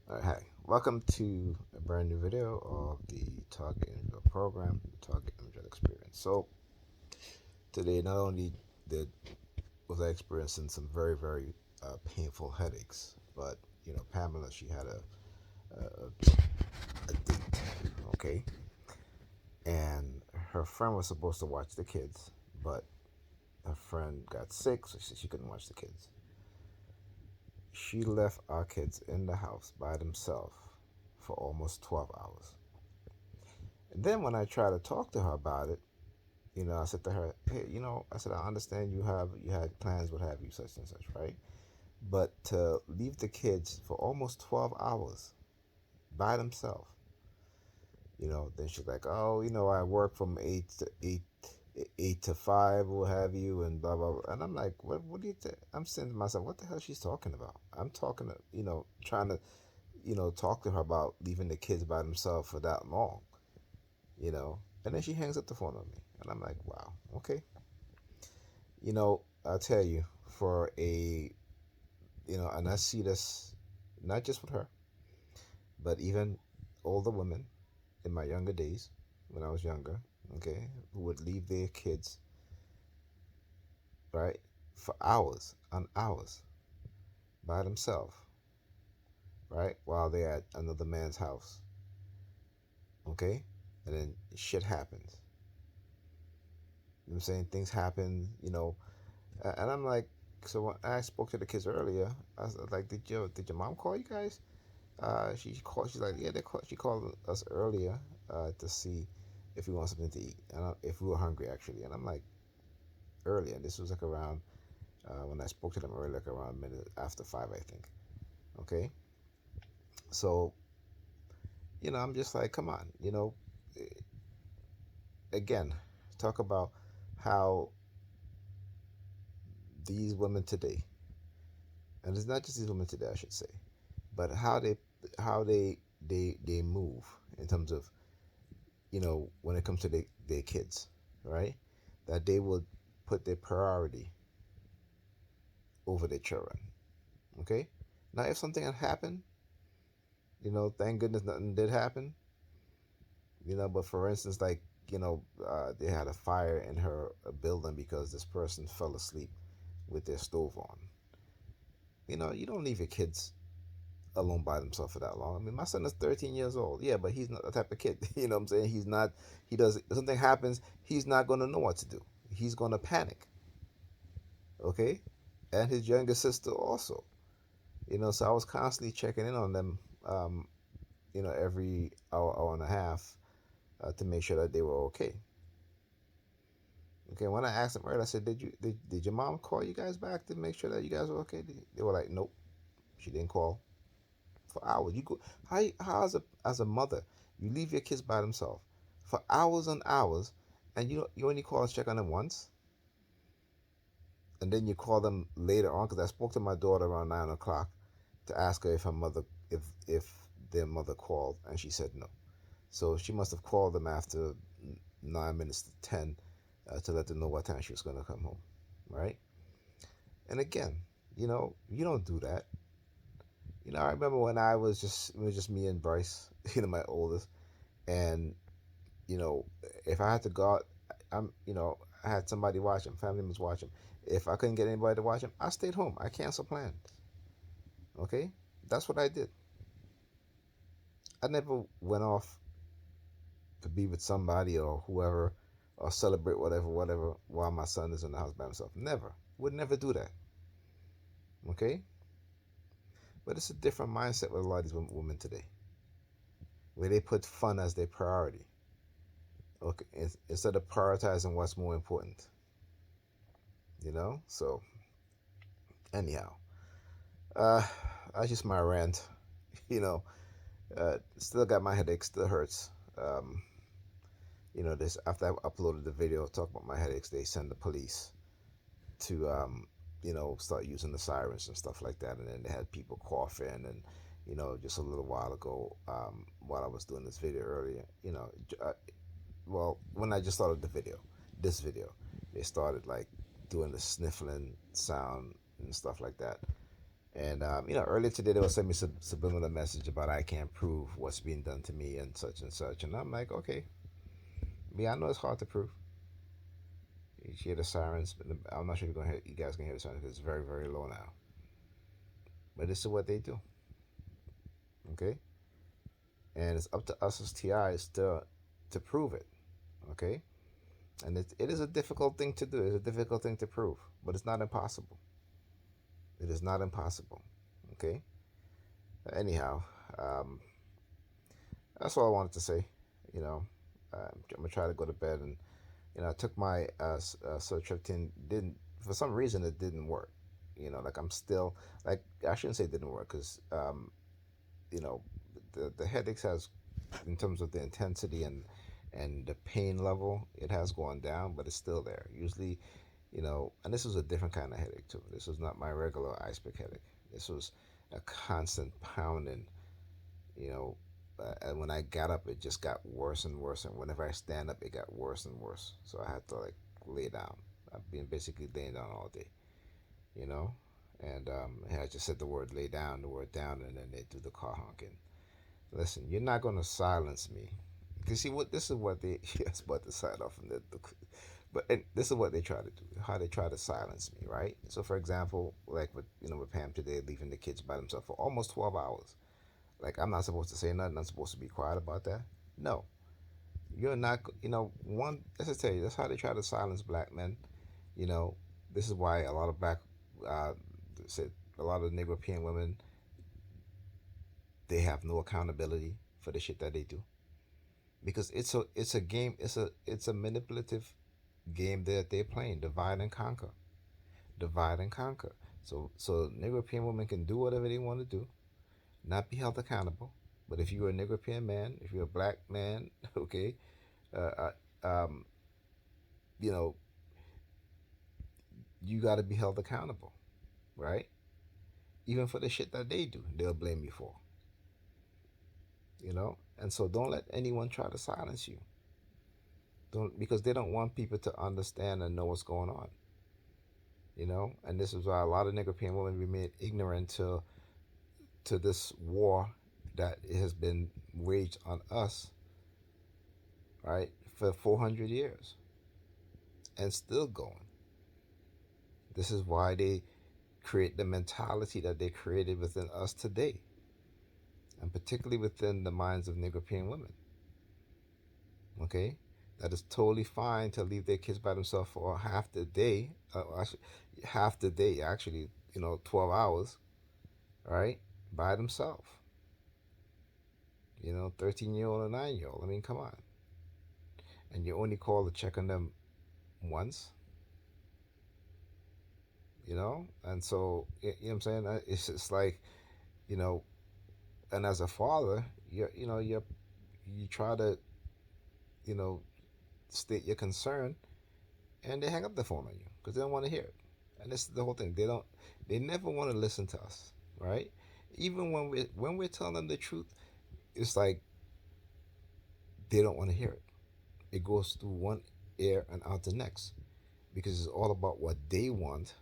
Alright, hi. Welcome to a brand new video of the Target Individual Program, the Target Individual Experience. So today, not only did was I experiencing some very painful headaches, but Pamela, she had a date, okay, and her friend was supposed to watch the kids, but her friend got sick, so she couldn't watch the kids. She left our kids in the house by themselves for almost 12 hours. And then when I tried to talk to her about it, I said to her, "Hey, I said I understand you had plans, what have you, such and such, right? But to leave the kids for almost 12 hours by themselves, then she's like, oh, I work from eight to five, what have you, and blah blah blah." And I'm like, what do you think? I'm saying to myself, what the hell she's talking about? I'm talking to, trying to, talk to her about leaving the kids by themselves for that long, you know. And then she hangs up the phone on me, and I'm like, wow, okay. I'll tell you, for and I see this not just with her, but even older women in my younger days, when I was younger, okay, who would leave their kids, right, for hours on hours by themselves, right, while they're at another man's house, okay, and then shit happens. You know what I'm saying? Things happen, and I'm like, so when I spoke to the kids earlier, I was like, did your mom call you guys? She called. She's like, yeah, she called us earlier to see if we want something to eat, and if we were hungry actually. And I'm like, earlier. This was like around when I spoke to them earlier, like around a minute after 5, I think. Okay, so I'm just like, come on, again, talk about how these women today, and it's not just these women today, I should say, but how they move in terms of when it comes to their kids, right? That they would put their priority over their children. Okay? Now, if something had happened, thank goodness nothing did happen, but for instance, like, they had a fire in her building because this person fell asleep with their stove on. You don't leave your kids alone by themselves for that long. I mean, my son is 13 years old. Yeah, but he's not the type of kid. You know what I'm saying? He's not. He does. If something happens, he's not going to know what to do. He's going to panic. Okay, and his younger sister also. So I was constantly checking in on them. Every hour and a half to make sure that they were okay. Okay, when I asked them earlier, I said, did your mom call you guys back to make sure that you guys were okay? They were like, nope, she didn't call for hours. You go how as a mother, you leave your kids by themselves for hours and hours, and you only call and check on them once, and then you call them later on because I spoke to my daughter around 9 o'clock to ask her if her mother if their mother called, and she said no. So she must have called them after 9 minutes to 10 to let them know what time she was going to come home, right? And again, you don't do that. I remember when it was just me and Bryce, my oldest, and you know, if I had to go out, I had somebody watch him, family members watch him. If I couldn't get anybody to watch him, I stayed home. I canceled plans. Okay, that's what I did. I never went off to be with somebody or whoever or celebrate whatever while my son is in the house by himself. Never. Would never do that. Okay? But it's a different mindset with a lot of these women today, where they put fun as their priority. Okay, instead of prioritizing what's more important. So anyhow, uh, that's just my rant. You know, still got my headache, still hurts. Um, this after I uploaded the video talk about my headaches, they send the police to start using the sirens and stuff like that, and then they had people coughing, and just a little while ago, while I was doing this video earlier, well, when I just started this video, they started like doing the sniffling sound and stuff like that, And earlier today they will send me some subliminal message about I can't prove what's being done to me and such and such, and I'm like, okay, me, I know it's hard to prove. You hear the sirens, but I'm not sure you guys can hear the sirens because it's very very low now. But this is what they do, okay? And it's up to us as TIs to prove it, okay? And it is a difficult thing to do. It's a difficult thing to prove, but it's not impossible. It is not impossible, okay? Anyhow, um, that's all I wanted to say. You know, I'm gonna try to go to bed, and I took my Sertraline. Didn't For some reason it didn't work. Like I'm still like I shouldn't say it didn't work because you know the headaches has in terms of the intensity and the pain level, it has gone down, but it's still there. Usually, and this was a different kind of headache too. This was not my regular ice pick headache. This was a constant pounding, you know. And when I got up, it just got worse and worse. And whenever I stand up, it got worse and worse. So I had to like lay down. I've been basically laying down all day, you know. And I just said the word lay down, the word down, and then they do the car honking. Listen, you're not gonna silence me. You see what this is what they yes, about to sign off from but and this is what they try to do. How they try to silence me, right? So for example, like with Pam today, leaving the kids by themselves for almost 12 hours. Like I'm not supposed to say nothing. I'm supposed to be quiet about that. No, you're not. One. Let's just tell you. That's how they try to silence black men. You know, this is why a lot of black, uh, said a lot of European women, they have no accountability for the shit that they do because it's a game. It's a manipulative game that they're playing. Divide and conquer. Divide and conquer. So European women can do whatever they want to do, not be held accountable. But if you're a European man, if you're a black man, okay, uh, um, you know, you got to be held accountable, right? Even for the shit that they do, they'll blame you for, And so don't let anyone try to silence you. Don't Because they don't want people to understand and know what's going on, And this is why a lot of European women remain ignorant to this war that has been waged on us, right, for 400 years and still going. This is why they create the mentality that they created within us today, and particularly within the minds of European women. Okay, that is totally fine to leave their kids by themselves for half the day, half the day actually, 12 hours, right, by themselves. 13-year-old and 9-year-old. I mean, come on. And you only call to check on them once, and so you know what I'm saying. It's just like, you know, and as a father, you try to, you know, state your concern, and they hang up the phone on you because they don't want to hear it. And this is the whole thing. They never want to listen to us, right? Even when we're telling them the truth, it's like they don't want to hear it. It goes through one ear and out the next because it's all about what they want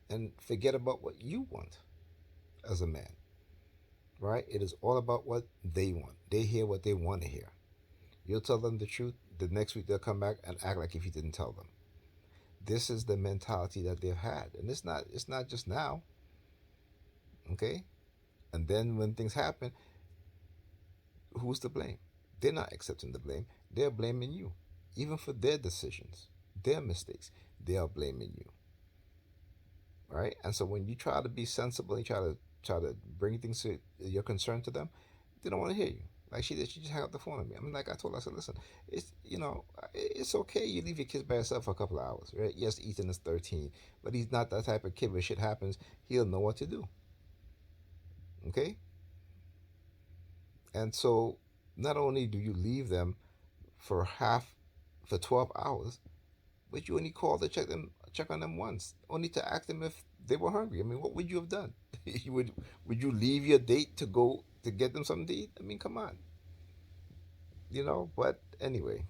and forget about what you want as a man, right? It is all about what they want. They hear what they want to hear. You'll tell them the truth. The next week they'll come back and act like if you didn't tell them. This is the mentality that they've had, and it's not just now. Okay, and then when things happen, who's to blame? They're not accepting the blame. They're blaming you, even for their decisions, their mistakes. They are blaming you, right? And so when you try to be sensible, you try to bring things to your concern to them, they don't want to hear you. Like she did, she just hung up the phone on me. I mean, like I told her, I said, listen, it's okay. You leave your kids by yourself for a couple of hours, right? Yes, Ethan is 13, but he's not that type of kid. When shit happens, he'll know what to do. Okay, and so not only do you leave them for 12 hours, but you only call to check on them once, only to ask them if they were hungry. I mean, what would you have done? Would you leave your date to go to get them something to eat? I mean, come on, But anyway,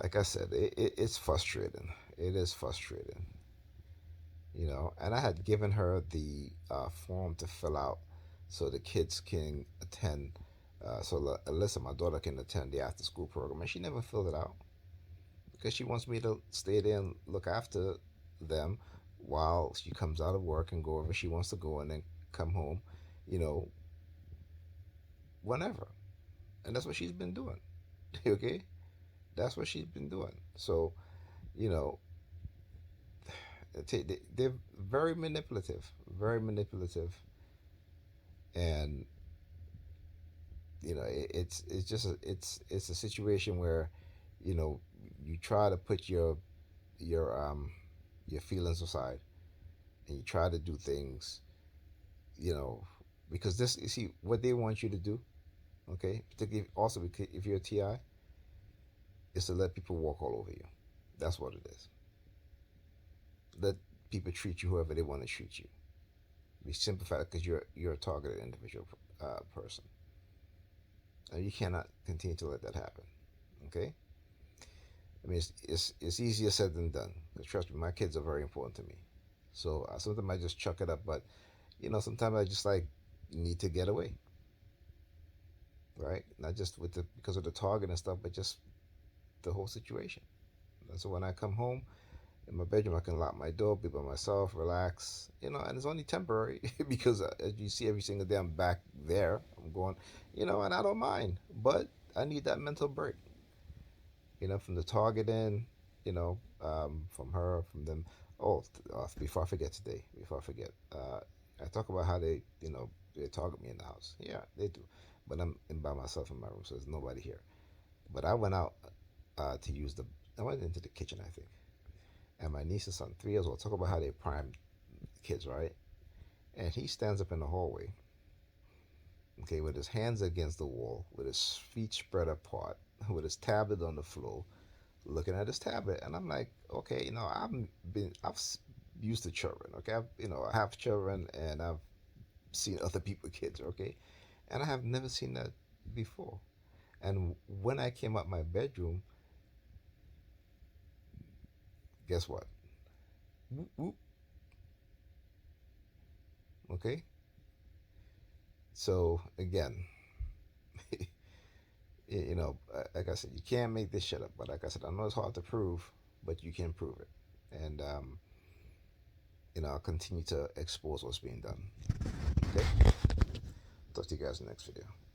like I said, it's frustrating. It is frustrating, And I had given her the form to fill out so the kids can attend, so Alyssa, my daughter, can attend the after school program, and she never filled it out because she wants me to stay there and look after them while she comes out of work and go wherever she wants to go and then come home, you know, whenever. And that's what she's been doing. Okay? That's what she's been doing. So, you know, they're very manipulative, and it's just it's a situation where, you know, you try to put your your feelings aside, and you try to do things, you know, because this, you see, what they want you to do, okay, particularly also if you're a TI, is to let people walk all over you. That's what it is. Let people treat you however they want to treat you. Be sympathetic because you're a targeted individual person, and you cannot continue to let that happen. Okay, I mean it's easier said than done. Because trust me, my kids are very important to me. So sometimes I just chuck it up, but sometimes I just like need to get away, right? Not just with the because of the target and stuff, but just the whole situation. And so when I come home in my bedroom, I can lock my door, be by myself, relax, and it's only temporary because as you see every single day, I'm back there. I'm going, and I don't mind, but I need that mental break, from the targeting, from her, from them. Oh, before I forget today, I talk about how they target me in the house. Yeah, they do, but I'm in by myself in my room, so there's nobody here. But I went out to use I went into the kitchen, I think, and my niece's son, 3 years old, talk about how they prime kids, right? And he stands up in the hallway, okay, with his hands against the wall, with his feet spread apart, with his tablet on the floor, looking at his tablet, and I'm like, okay, I've used to children, okay, I have children, and I've seen other people kids, okay, and I have never seen that before. And when I came out my bedroom, guess what? Whoop, whoop, okay. So again, like I said, you can't make this shit up. But like I said, I know it's hard to prove, but you can prove it. And I'll continue to expose what's being done. Okay. Talk to you guys in the next video.